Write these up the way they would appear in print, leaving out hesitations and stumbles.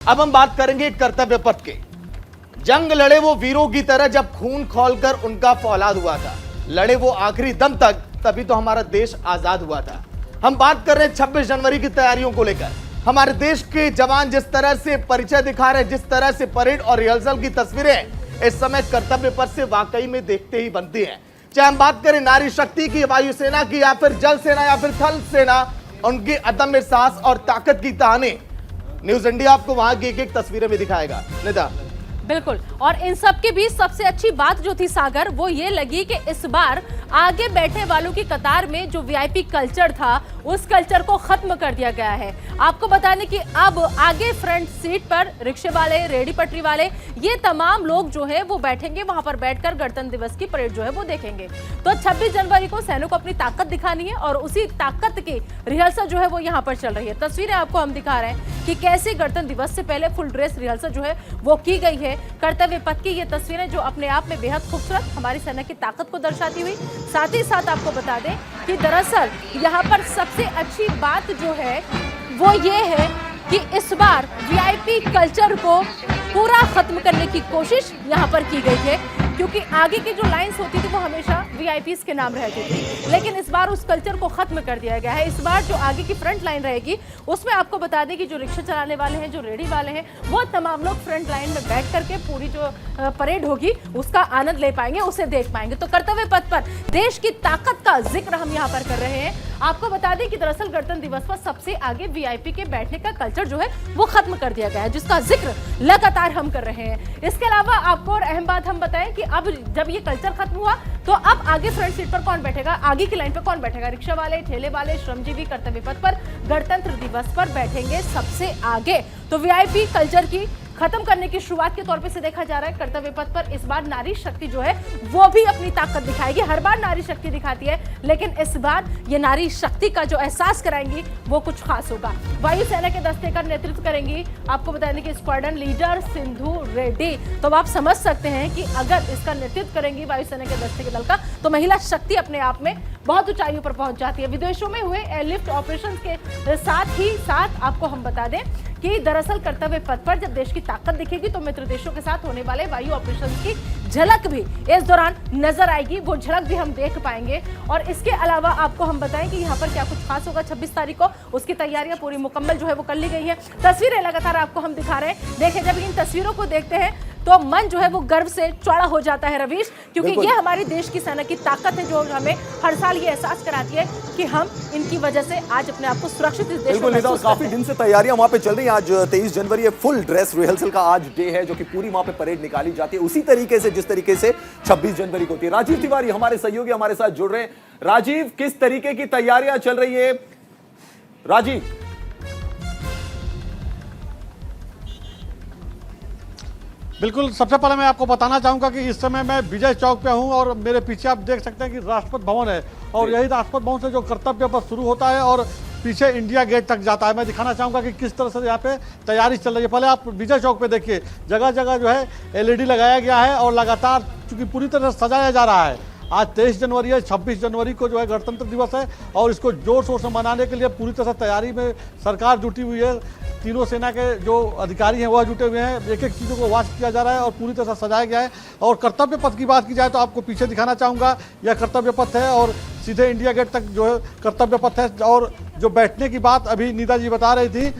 अब हम बात करेंगे कर्तव्य पथ के। जंग लड़े वो वीरों की तरह जब खून खौलकर उनका फौलाद हुआ था, लड़े वो आखिरी दम तक, तभी तो हमारा देश आजाद हुआ था। हम बात कर रहे हैं 26 जनवरी की तैयारियों को लेकर। हमारे देश के जवान जिस तरह से परिचय दिखा रहे हैं, जिस तरह से परेड और रिहर्सल की तस्वीरें इस समय कर्तव्य पथ से वाकई में देखते ही बनती हैं। चाहे हम बात करें नारी शक्ति की, वायुसेना की, या फिर जल सेना या फिर थल सेना, उनकी अदम्य साहस और ताकत की कहानी न्यूज इंडिया आपको वहां की एक तस्वीरें में दिखाएगा। निदा बिल्कुल। और इन सब के बीच सबसे अच्छी बात जो थी सागर, वो ये लगी कि इस बार आगे बैठने वालों की कतार में जो वीआईपी कल्चर था, उस कल्चर को खत्म कर दिया गया है। आपको बताने कि अब आगे फ्रंट सीट पर रिक्शे वाले, रेडी पटरी वाले, ये तमाम लोग जो है वो बैठेंगे, वहां पर बैठकर गणतंत्र दिवस की परेड जो है वो देखेंगे। तो 26 जनवरी को सैनिकों को अपनी ताकत दिखानी है और उसी ताकत की रिहर्सल जो है वो यहाँ पर चल रही है। तस्वीरें आपको हम दिखा रहे हैं कि कैसे गणतंत्र दिवस से पहले फुल ड्रेस रिहर्सल जो है वो की गई है। कर्तव्य पथ की ये तस्वीरें जो अपने आप में बेहद खूबसूरत हमारी सेना की ताकत को दर्शाती हुई, साथ ही साथ आपको बता दें कि दरअसल यहाँ पर सबसे अच्छी बात जो है वो ये है कि इस बार वीआईपी कल्चर को पूरा खत्म करने की कोशिश यहाँ पर की गई है, क्योंकि आगे की जो लाइंस होती थी वो हमेशा वीआईपीज के नाम रहती थी, लेकिन इस बार उस कल्चर को खत्म कर दिया गया है। इस बार जो आगे की फ्रंट लाइन रहेगी उसमें आपको बता दें कि जो रिक्शा चलाने वाले हैं, जो रेडी वाले हैं, वो तमाम लोग फ्रंट लाइन में बैठ करके पूरी जो परेड होगी उसका आनंद ले पाएंगे, उसे देख पाएंगे। तो कर्तव्य पथ पर देश की ताकत का जिक्र हम यहाँ पर कर रहे हैं। आपको बता दें कि दरअसल गणतंत्र दिवस पर सबसे आगे वीआईपी के बैठने का कल्चर जो है वो खत्म कर दिया गया है, जिसका जिक्र लगातार हम कर रहे हैं। इसके अलावा आपको और अहम बात हम बताएं कि अब जब ये कल्चर खत्म हुआ तो अब आगे फ्रंट सीट पर कौन बैठेगा, आगे की लाइन पर कौन बैठेगा? रिक्शा वाले, ठेले वाले, श्रमजीवी कर्तव्य पथ पर गणतंत्र दिवस पर बैठेंगे सबसे आगे। तो वीआईपी कल्चर की खत्म करने की शुरुआत के तौर पे से देखा जा रहा है। कर्तव्य पथ पर इस बार नारी शक्ति जो है वो भी अपनी ताकत दिखाएगी। हर बार नारी शक्ति दिखाती है, लेकिन इस बार ये नारी शक्ति का जो एहसास कराएंगी वो कुछ खास होगा। वायुसेना के दस्ते का नेतृत्व करेंगी, आपको बताने की स्क्वाड्रन लीडर सिंधु रेड्डी। तो आप समझ सकते हैं कि अगर इसका नेतृत्व करेंगी वायुसेना के दस्ते के दल का, तो महिला शक्ति अपने आप में बहुत ऊंचाइयों पर पहुंच जाती है। विदेशों में हुए एयरलिफ्ट ऑपरेशन के साथ ही साथ आपको हम बता दें कि दरअसल कर्तव्य पथ पर जब देश की ताकत दिखेगी तो मित्र देशों के साथ होने वाले वायु ऑपरेशन की झलक भी इस दौरान नजर आएगी, वो झलक भी हम देख पाएंगे। और इसके अलावा आपको हम बताएं कि यहाँ पर क्या कुछ खास होगा 26 तारीख को, उसकी तैयारियां पूरी मुकम्मल जो है वो कर ली गई है। तस्वीरें लगातार आपको हम दिखा रहे हैं। देखें, जब इन तस्वीरों को देखते हैं तो मन जो है वो गर्व से चौड़ा हो जाता है रवीश, क्योंकि ये हमारी देश की सेना की ताकत है जो हमें हर साल ये एहसास कराती है कि हम इनकी वजह से आज अपने आप को सुरक्षित इस देश में महसूस करते हैं। काफी दिन से तैयारियां वहां पे चल रही हैं। आज 23 जनवरी है, फुल ड्रेस रिहर्सल का आज डे है, जो कि पूरी वहां पे परेड निकाली जाती है उसी तरीके से जिस तरीके से 26 जनवरी को होती है। राजीव तिवारी हमारे सहयोगी हमारे साथ जुड़ रहे हैं। राजीव, किस तरीके की तैयारियां चल रही है? राजीव। बिल्कुल, सबसे पहले मैं आपको बताना चाहूंगा कि इस समय मैं विजय चौक पे हूं और मेरे पीछे आप देख सकते हैं कि राष्ट्रपति भवन है और यही राष्ट्रपति भवन से जो कर्तव्य पथ शुरू होता है और पीछे इंडिया गेट तक जाता है। मैं दिखाना चाहूंगा कि किस तरह से यहाँ पे तैयारी चल रही है। पहले आप विजय चौक पे देखिए, जगह जगह जो है एलईडी लगाया गया है और लगातार चूंकि पूरी तरह से सजाया जा रहा है। आज 23 जनवरी है, 26 जनवरी को जो है गणतंत्र दिवस है और इसको जोर शोर से मनाने के लिए पूरी तरह से तैयारी में सरकार जुटी हुई है। तीनों सेना के जो अधिकारी हैं वह जुटे हुए हैं, एक एक चीज़ों को वॉच किया जा रहा है और पूरी तरह से सजाया गया है। और कर्तव्य पथ की बात की जाए तो आपको पीछे दिखाना चाहूँगा, यह कर्तव्य पथ है और सीधे इंडिया गेट तक जो है कर्तव्य पथ है। और जो बैठने की बात अभी नीता जी बता रही थी,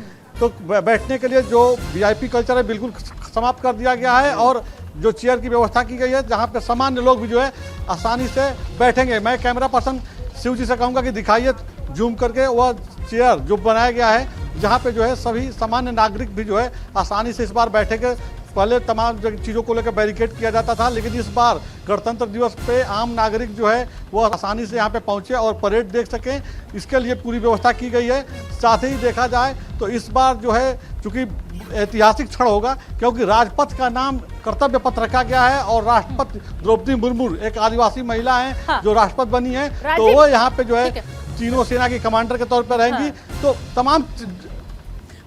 तो बैठने के लिए जो वीआईपी कल्चर है बिल्कुल समाप्त कर दिया गया है और जो चेयर की व्यवस्था की गई है, जहाँ पे सामान्य लोग भी जो है आसानी से बैठेंगे। मैं कैमरा पर्सन शिव जी से कहूँगा कि दिखाइए जूम करके वह चेयर जो बनाया गया है, जहाँ पे जो है सभी सामान्य नागरिक भी जो है आसानी से इस बार बैठेंगे। पहले तमाम चीज़ों को लेकर बैरिकेड किया जाता था, लेकिन इस बार गणतंत्र दिवस पे आम नागरिक जो है वो आसानी से यहाँ पे पहुँचे और परेड देख सकें, इसके लिए पूरी व्यवस्था की गई है। साथ ही देखा जाए तो इस बार जो है चूँकि ऐतिहासिक क्षण होगा, क्योंकि राजपथ का नाम कर्तव्य पथ रखा गया है और राष्ट्रपति द्रौपदी मुर्मू एक आदिवासी महिला है हाँ। जो राष्ट्रपति बनी है, तो वो यहाँ पे जो है तीनों सेना की कमांडर के तौर पर रहेंगी। तो तमाम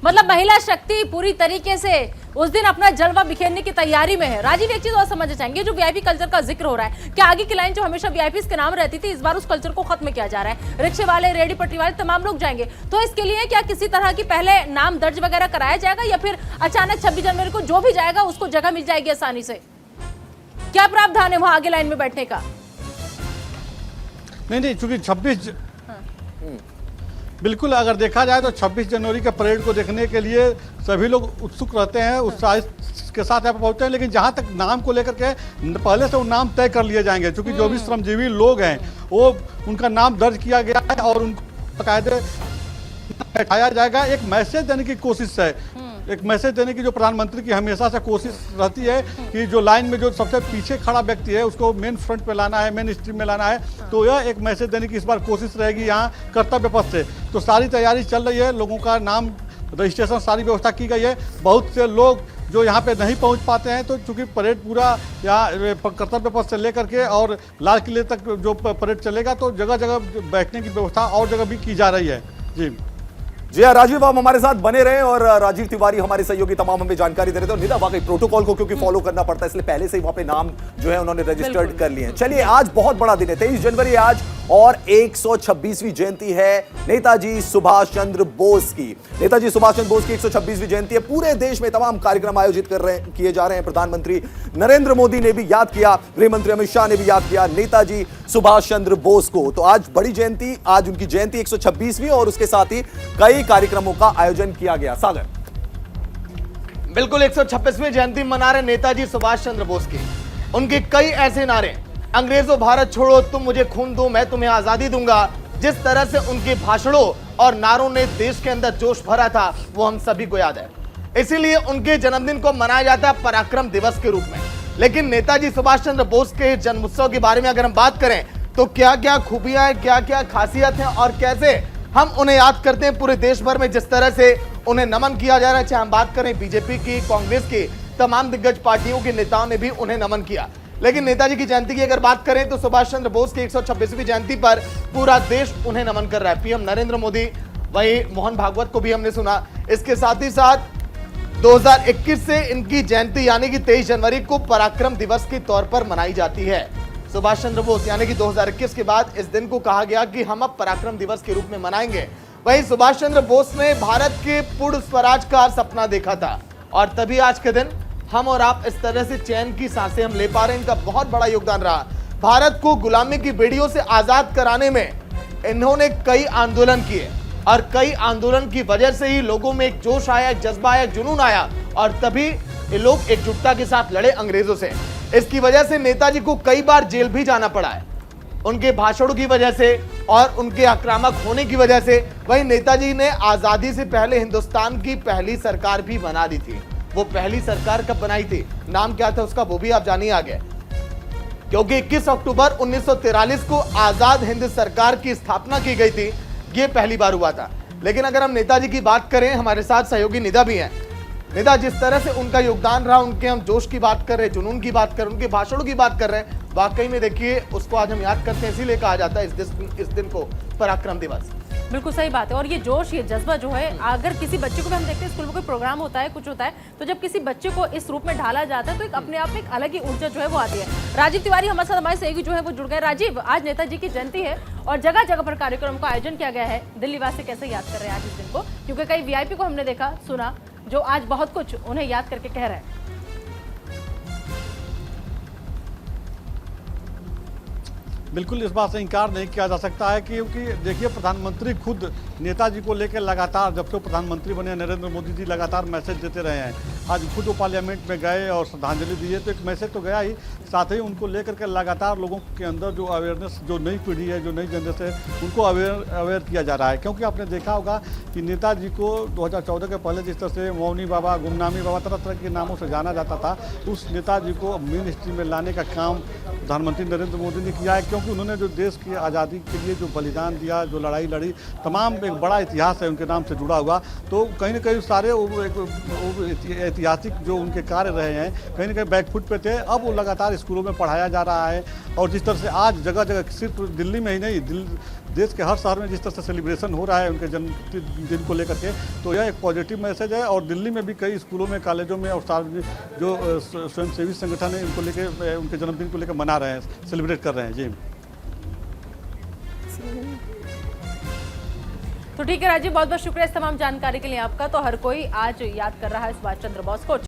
मतलब महिला शक्ति पूरी तरीके से उस दिन अपना जलवा बिखेरने की तैयारी में है। राजीव, एक चीज और समझना चाहेंगे, जो वीआईपी कल्चर का जिक्र हो रहा है, क्या आगे की लाइन जो हमेशा वीआईपी के नाम रहती थी, इस बार उस कल्चर को खत्म किया जा रहा है? रिक्शे वाले, रेडी पटरी वाले, तमाम लोग जाएंगे, तो इसके लिए क्या किसी तरह की पहले नाम दर्ज वगैरह कराया जाएगा, या फिर अचानक 26 जनवरी को जो भी जाएगा उसको जगह मिल जाएगी आसानी से? क्या प्रावधान है वहां आगे लाइन में बैठने का? नहीं, चूंकि 26 बिल्कुल, अगर देखा जाए तो 26 जनवरी के परेड को देखने के लिए सभी लोग उत्सुक रहते हैं, उत्साह के साथ यहाँ पर पहुँचते हैं। लेकिन जहाँ तक नाम को लेकर के पहले से वो नाम तय कर लिए जाएंगे, क्योंकि जो भी श्रमजीवी लोग हैं वो उनका नाम दर्ज किया गया है और उनको बाकायदे बैठाया जाएगा। एक मैसेज देने की कोशिश है, एक मैसेज देने की जो प्रधानमंत्री की हमेशा से कोशिश रहती है कि जो लाइन में जो सबसे पीछे खड़ा व्यक्ति है उसको मेन फ्रंट पे लाना है, मेन स्ट्रीम में लाना है। तो यह एक मैसेज देने की इस बार कोशिश रहेगी यहाँ कर्तव्य पथ से। तो सारी तैयारी चल रही है, लोगों का नाम रजिस्ट्रेशन सारी व्यवस्था की गई है। बहुत से लोग जो यहाँ पे नहीं पहुँच पाते हैं, तो चूँकि परेड पूरा यहाँ कर्तव्य पथ से लेकर के और लाल किले तक जो परेड चलेगा, तो जगह जगह बैठने की व्यवस्था और जगह भी की जा रही है। जी हाँ राजीव, आप हमारे साथ बने रहे और राजीव तिवारी हमारे सहयोगी तमाम हमें जानकारी दे रहे थे। और निदा, वाकई प्रोटोकॉल को क्योंकि फॉलो करना पड़ता है, इसलिए पहले से ही वहां पे नाम जो है उन्होंने रजिस्टर्ड कर लिए हैं। चलिए, आज बहुत बड़ा दिन है, 23 जनवरी आज, और 126वीं जयंती है नेताजी सुभाष चंद्र बोस की। नेताजी सुभाष चंद्र बोस की 126वीं जयंती है। पूरे देश में तमाम कार्यक्रम आयोजित किए जा रहे हैं। प्रधानमंत्री नरेंद्र मोदी ने भी याद किया, गृह मंत्री अमित शाह ने भी याद किया नेताजी सुभाष चंद्र बोस को। तो आज बड़ी जयंती, आज उनकी जयंती 126वीं, और उसके साथ ही कई कार्यक्रमों का आयोजन किया गया। सागर, बिल्कुल 126वीं जयंती मना रहे नेताजी सुभाष चंद्र बोस की। उनके कई ऐसे नारे, अंग्रेजों भारत छोड़ो, तुम मुझे खून दो मैं तुम्हें आजादी दूंगा, जिस तरह से उनके भाषणों और नारों ने देश के अंदर जोश भरा था, वो हम सभी को याद है। इसीलिए उनके जन्मदिन को मनाया जाता है पराक्रम दिवस के रूप में। लेकिन नेताजी सुभाष चंद्र बोस के जन्मोत्सव के बारे में अगर हम बात करें, तो क्या क्या खूबियां हैं, क्या क्या खासियत है, और कैसे हम उन्हें याद करते हैं पूरे देश भर में, जिस तरह से उन्हें नमन किया जा रहा है। चाहे हम बात करें बीजेपी की, कांग्रेस की, तमाम दिग्गज पार्टियों के नेताओं ने भी उन्हें नमन किया। लेकिन नेताजी की जयंती की अगर बात करें, तो सुभाष चंद्र बोस की 126वीं जयंती पर पूरा देश उन्हें नमन कर रहा है। पीएम नरेंद्र मोदी, वहीं मोहन भागवत को भी हमने सुना। इसके साथ ही साथ 2021 से इनकी जयंती यानी कि 23 जनवरी को पराक्रम दिवस के तौर पर मनाई जाती है। सुभाष चंद्र बोस यानी कि 2021 के बाद इस दिन को कहा गया कि हम अब पराक्रम दिवस के रूप में मनाएंगे। वहीं सुभाष चंद्र बोस ने भारत के पूर्ण स्वराज का सपना देखा था, और तभी आज के दिन हम और आप इस तरह से चैन की सांसें हम ले पा रहे हैं। इनका बहुत बड़ा योगदान रहा। भारत को गुलामी की बेड़ियों से आजाद कराने में इन्होंने कई आंदोलन किए, और कई आंदोलन की वजह से ही लोगों में एक जोश आया, एक जज्बा आया, एक जुनून आया, और तभी ये लोग एकजुटता के साथ लड़े अंग्रेजों से। इसकी वजह से नेताजी को कई बार जेल भी जाना पड़ा है, उनके भाषणों की वजह से और उनके आक्रामक होने की वजह से। वहीं नेताजी ने आजादी से पहले हिंदुस्तान की पहली सरकार भी बना दी थी। वो पहली सरकार कब बनाई थी, नाम क्या था उसका, वो भी आप जानिए आगे। क्योंकि 21 अक्टूबर 1943 को आजाद हिंद सरकार की स्थापना की गई थी, ये पहली बार हुआ था। लेकिन अगर हम नेताजी की बात करें, हमारे साथ सहयोगी निदा भी हैं। निदा, जिस तरह से उनका योगदान रहा, उनके हम जोश की बात कर रहे हैं, जुनून की बात कर रहे हैं, उनके भाषणों की बात कर रहे हैं, वाकई में देखिए उसको आज हम याद करते हैं। इसीलिए कहा जाता है इस दिन को पराक्रम दिवस। बिल्कुल सही बात है। और ये जोश, ये जज्बा जो है, अगर किसी बच्चे को भी हम देखते हैं स्कूल में कोई प्रोग्राम होता है, कुछ होता है, तो जब किसी बच्चे को इस रूप में ढाला जाता है, तो एक अपने आप में एक अलग ही ऊर्जा जो है वो आती है। राजीव तिवारी हमारे साथ, हमारे सहयोगी जो है वो जुड़ गए। राजीव, आज नेताजी की जयंती है और जगह जगह पर कार्यक्रम का आयोजन किया गया है। दिल्ली वासी कैसे याद कर रहे हैं आज इस दिन को, क्योंकि कई वीआईपी को हमने देखा, सुना, जो आज बहुत कुछ उन्हें याद करके कह रहे हैं। बिल्कुल इस बात से इनकार नहीं किया जा सकता है, क्योंकि देखिए प्रधानमंत्री खुद नेताजी को लेकर लगातार, जब से प्रधानमंत्री बने नरेंद्र मोदी जी, लगातार मैसेज देते रहे हैं। आज खुद वो पार्लियामेंट में गए और श्रद्धांजलि दी है, तो एक मैसेज तो गया ही, साथ ही उनको लेकर के लगातार लोगों के अंदर जो अवेयरनेस, जो नई पीढ़ी है, जो नई जनरेशन है, उनको अवेयर किया जा रहा है। क्योंकि आपने देखा होगा कि नेताजी को 2014 के पहले जिस तरह से मौनी बाबा, गुमनामी बाबा, तरह तरह के नामों से जाना जाता था, उस नेताजी को मेन स्ट्रीम में लाने का काम प्रधानमंत्री नरेंद्र मोदी ने किया है। क्योंकि उन्होंने जो देश की आज़ादी के लिए जो बलिदान दिया, जो लड़ाई लड़ी, तमाम एक बड़ा इतिहास है उनके नाम से जुड़ा हुआ। तो कहीं ना कहीं सारे ऐतिहासिक जो उनके कार्य रहे हैं, कहीं ना कहीं बैकफुट पे थे। अब वो लगातार स्कूलों में पढ़ाया जा रहा है, और जिस तरह से आज जगह जगह, सिर्फ दिल्ली में ही नहीं, देश के हर शहर में जिस तरह से सेलिब्रेशन हो रहा है उनके जन्मदिन को लेकर के, तो यह एक पॉजिटिव मैसेज है। और दिल्ली में भी कई स्कूलों में, कॉलेजों में और सार्वजनिक जो स्वयंसेवी संगठन है उनको लेकर, उनके जन्मदिन को लेकर मना रहे हैं, सेलिब्रेट कर रहे हैं। जी तो ठीक है राजीव, बहुत बहुत शुक्रिया इस तमाम जानकारी के लिए आपका। तो हर कोई आज याद कर रहा है सुभाष चंद्र बोस को।